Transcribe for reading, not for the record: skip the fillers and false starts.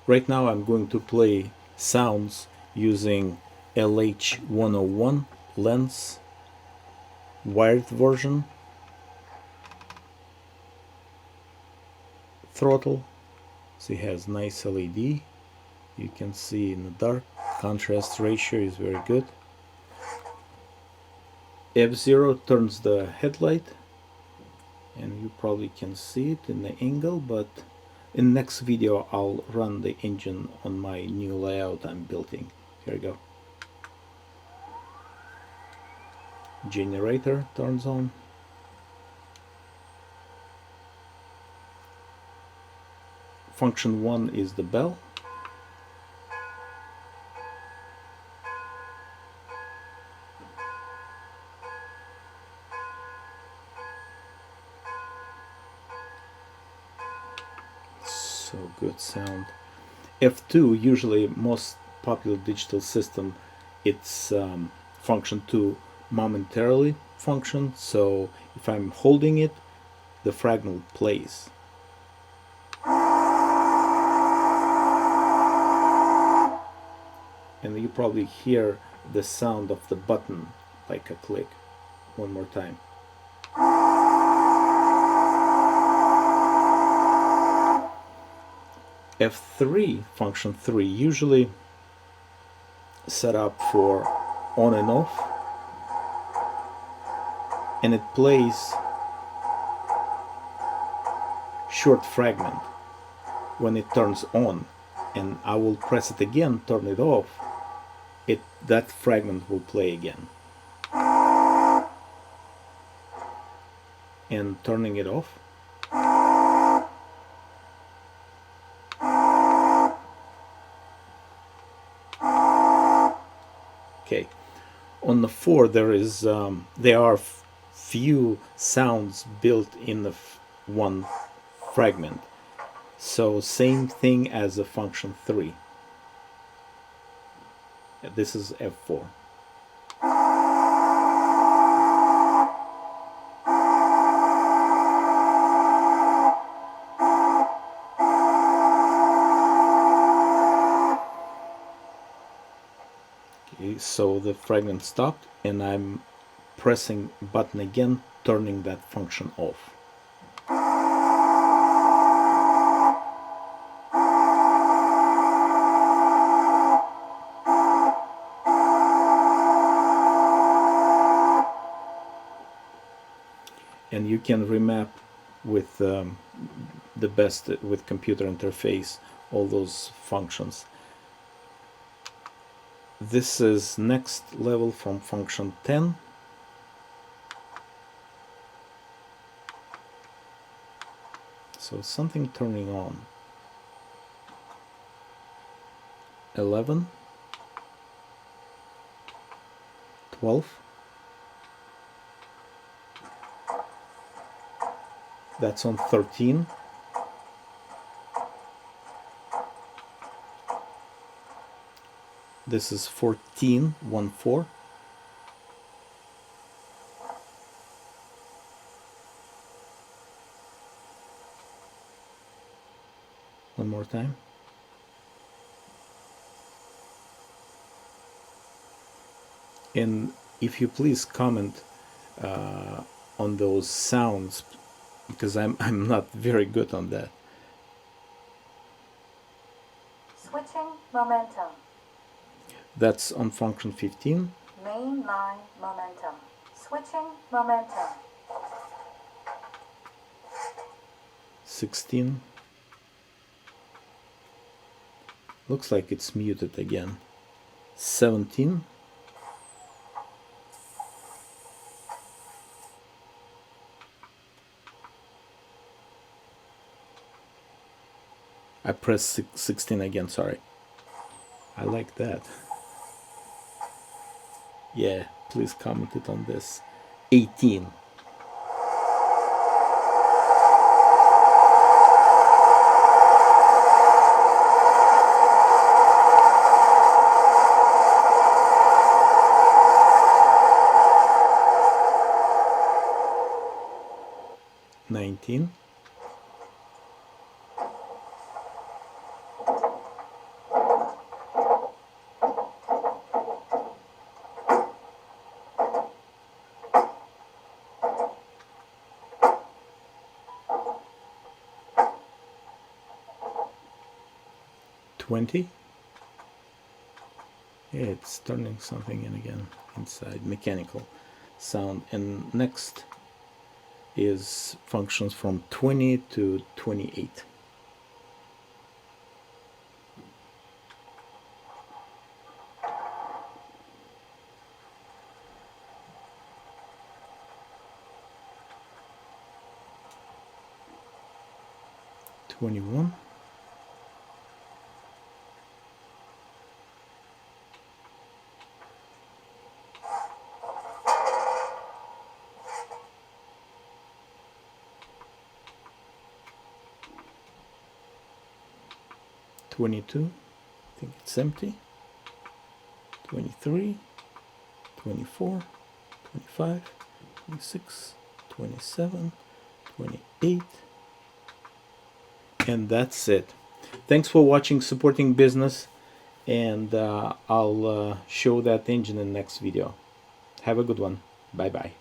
Right now I'm going to play sounds using LH101 lens wired version throttle. So it has nice LED. You can see in the dark. Contrast ratio is very good. F0 turns the headlight, and you probably can see it in the angle, but in the next video I'll run the engine on my new layout I'm building. Here we go. Generator turns on. Function 1 is the bell. So good sound. F2, usually most popular digital system, it's function 2 momentarily function, so if I'm holding it, the fragment plays. And you probably hear the sound of the button like a click. One more time. F3, function 3, usually set up for on and off, and it plays short fragment when it turns on, and I will press it again, turn it off, that fragment will play again. And turning it off, okay. On the 4 there are few sounds built in the one fragment, so same thing as a function 3. This is F4. Okay, so the fragment stopped, and I'm pressing button again, turning that function off. And you can remap with the best with computer interface all those functions. This is next level from function 10. So something turning on. 11, 12. That's on 13. This is 14, 1, 4. One more time. And if you please comment on those sounds, because I'm not very good on that. Switching momentum. That's on function 15. Main line momentum. Switching momentum. 16. Looks like it's muted again. 17. I pressed 16 again, sorry. I like that. Yeah, please comment it on this. 18. 20. It's turning something in again inside, mechanical sound. And next is functions from 20 to 28. '21. '22. I think it's empty. 23, 24, 25, 26, 27, 28. And that's it. Thanks for watching Supporting Business, and I'll show that engine in the next video. Have a good one. Bye bye.